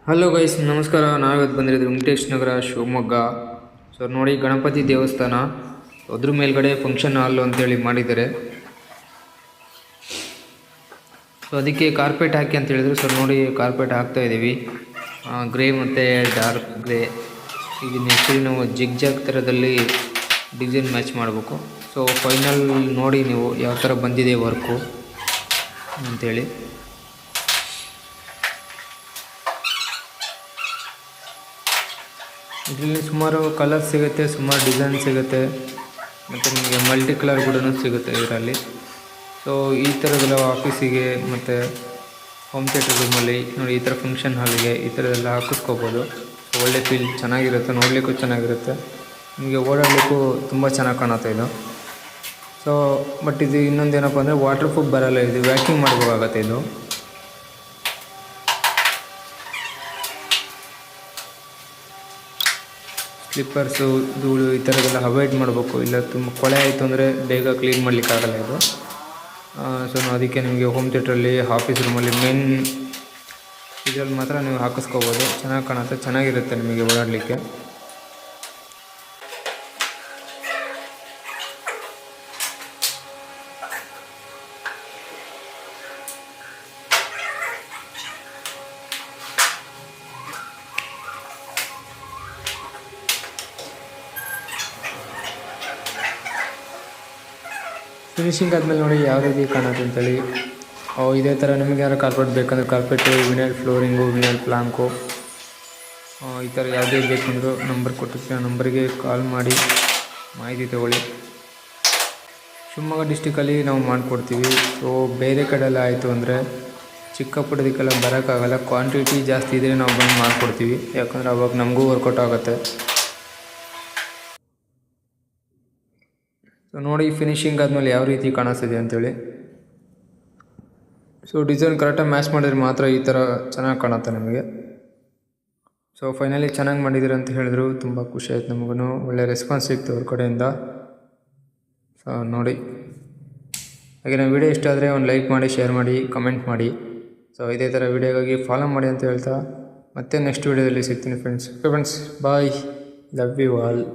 Hello guys, ನಮಸ್ಕಾರ. ನಾವಿವತ್ತು ಬಂದಿರೋದು ವೆಂಕಟೇಶ್ ನಗರ, ಶಿವಮೊಗ್ಗ. ಸೊ ನೋಡಿ, ಗಣಪತಿ ದೇವಸ್ಥಾನ, ಅದ್ರ ಮೇಲ್ಗಡೆ ಫಂಕ್ಷನ್ ಹಾಲ್ ಅಂತೇಳಿ ಮಾಡಿದ್ದಾರೆ. ಸೊ ಅದಕ್ಕೆ ಕಾರ್ಪೆಟ್ ಹಾಕಿ ಅಂತ ಹೇಳಿದ್ರು. ಸೊ ನೋಡಿ, ಕಾರ್ಪೆಟ್ ಹಾಕ್ತಾ ಇದ್ದೀವಿ. ಗ್ರೇ ಮತ್ತು ಡಾರ್ಕ್ ಗ್ರೇ. ಈಗ ನೆಕ್ಸ್ಟ್ ನಾವು ಜಿಗ್ ಜಾಗ್ ಥರದಲ್ಲಿ ಡಿಸೈನ್ ಮ್ಯಾಚ್ ಮಾಡಬೇಕು. ಸೊ ಫೈನಲ್ ನೋಡಿ ನೀವು ಯಾವ ಥರ ಬಂದಿದೆ ವರ್ಕು ಅಂಥೇಳಿ. ಇದರಲ್ಲಿ ಸುಮಾರು ಕಲರ್ ಸಿಗುತ್ತೆ, ಸುಮಾರು ಡಿಸೈನ್ ಸಿಗುತ್ತೆ, ಮತ್ತು ನಿಮಗೆ ಮಲ್ಟಿ ಕಲರ್ ಕೂಡ ಸಿಗುತ್ತೆ ಇದರಲ್ಲಿ. ಸೊ ಈ ಥರದೆಲ್ಲ ಆಫೀಸಿಗೆ ಮತ್ತು ಹೋಮ್ ಥಿಯೇಟರ್ ರೂಮಲ್ಲಿ ನೋಡಿ, ಈ ಥರ ಫಂಕ್ಷನ್ ಹಾಲಿಗೆ ಈ ಥರದೆಲ್ಲ ಹಾಕಿಸ್ಕೋಬೋದು. ಸೊ ಒಳ್ಳೆ ಫೀಲ್, ಚೆನ್ನಾಗಿರುತ್ತೆ, ನೋಡಲಿಕ್ಕೂ ಚೆನ್ನಾಗಿರುತ್ತೆ, ನಿಮಗೆ ಓಡಾಡಲಿಕ್ಕೂ ತುಂಬ ಚೆನ್ನಾಗಿ ಕಾಣುತ್ತೆ ಇದು. ಸೊ ಬಟ್ ಇದು ಇನ್ನೊಂದೇನಪ್ಪ ಅಂದರೆ ವಾಟರ್ ಪ್ರೂಫ್ ಬರೋಲ್ಲ, ಇದು ವ್ಯಾಕ್ಯೂಮ್ ಮಾಡಬೇಕಾಗತ್ತೆ. ಇದು ಸ್ಲಿಪ್ಪರ್ಸು, ಧೂಳು ಈ ಥರದ್ದೆಲ್ಲ ಅವಾಯ್ಡ್ ಮಾಡಬೇಕು. ಇಲ್ಲ ತುಂಬ ಕೊಳೆ ಆಯಿತು ಅಂದರೆ ಬೇಗ ಕ್ಲೀನ್ ಮಾಡಲಿಕ್ಕಾಗಲ್ಲ ಇದು. ಸೊ ಅದಕ್ಕೆ ನಿಮಗೆ ಹೋಮ್ ಥಿಯೇಟ್ರಲ್ಲಿ, ಆಫೀಸ್ ರೂಮಲ್ಲಿ, ಮೇನ್ ಇದರಲ್ಲಿ ಮಾತ್ರ ನೀವು ಹಾಕಿಸ್ಕೋಬೋದು. ಚೆನ್ನಾಗಿ ಕಾಣುತ್ತೆ, ಚೆನ್ನಾಗಿರುತ್ತೆ ನಿಮಗೆ ಓಡಾಡಲಿಕ್ಕೆ. ಫಿನಿಶಿಂಗ್ ಆದಮೇಲೆ ನೋಡಿ ಯಾವ ರೀತಿ ಕಾಣುತ್ತೆ ಅಂತೇಳಿ. ಇದೇ ಥರ ನಿಮಗೆ ಯಾರು ಕಾರ್ಪೆಟ್ ಬೇಕಂದ್ರೆ ಕಾರ್ಪೆಟು, ವಿನೈಲ್ ಫ್ಲೋರಿಂಗು, ವಿನೈಲ್ ಪ್ಲಾಂಕು, ಈ ಥರ ಯಾವುದೇ ಬೇಕಂದರೂ ನಂಬರ್ ಕೊಟ್ಟಿರ್ತೀವಿ, ಆ ನಂಬರಿಗೆ ಕಾಲ್ ಮಾಡಿ ಮಾಹಿತಿ ತಗೊಳ್ಳಿ. ಶಿವಮೊಗ್ಗ ಡಿಸ್ಟಿಕಲ್ಲಿ ನಾವು ಮಾಡಿಕೊಡ್ತೀವಿ. ಸೊ ಬೇರೆ ಕಡೆಯೆಲ್ಲ ಆಯಿತು ಅಂದರೆ ಚಿಕ್ಕ ಪುಟ್ಟದಕ್ಕೆಲ್ಲ ಬರೋಕ್ಕಾಗಲ್ಲ. ಕ್ವಾಂಟಿಟಿ ಜಾಸ್ತಿ ಇದ್ದರೆ ನಾವು ಬಂದು ಮಾಡಿಕೊಡ್ತೀವಿ, ಯಾಕಂದರೆ ಅವಾಗ ನಮಗೂ ವರ್ಕೌಟ್ ಆಗುತ್ತೆ. ಸೊ ನೋಡಿ, ಫಿನಿಶಿಂಗ್ ಆದಮೇಲೆ ಯಾವ ರೀತಿ ಕಾಣಿಸ್ತಿದೆ ಅಂಥೇಳಿ. ಸೊ ಡಿಸೈನ್ ಕರೆಕ್ಟಾಗಿ ಮ್ಯಾಚ್ ಮಾಡಿದ್ರೆ ಮಾತ್ರ ಈ ಥರ ಚೆನ್ನಾಗಿ ಕಾಣುತ್ತೆ ನಮಗೆ. ಸೊ ಫೈನಲಿ ಚೆನ್ನಾಗಿ ಮಾಡಿದ್ದೀರ ಅಂತ ಹೇಳಿದ್ರು, ತುಂಬ ಖುಷಿ ಆಯ್ತು ನಮಗೂ, ಒಳ್ಳೆ ರೆಸ್ಪಾನ್ಸ್ ಸಿಕ್ತು ಅವ್ರ ಕಡೆಯಿಂದ. ಸೊ ನೋಡಿ, ಹಾಗೆ ನಮ್ಮ ವಿಡಿಯೋ ಇಷ್ಟ ಆದರೆ ಒಂದು ಲೈಕ್ ಮಾಡಿ, ಶೇರ್ ಮಾಡಿ, ಕಮೆಂಟ್ ಮಾಡಿ. ಸೊ ಇದೇ ಥರ ವಿಡಿಯೋಗಾಗಿ ಫಾಲೋ ಮಾಡಿ ಅಂತ ಹೇಳ್ತಾ ಮತ್ತೆ ನೆಕ್ಸ್ಟ್ ವಿಡಿಯೋದಲ್ಲಿ ಸಿಗ್ತೀನಿ friends. Okay friends, bye, love you all.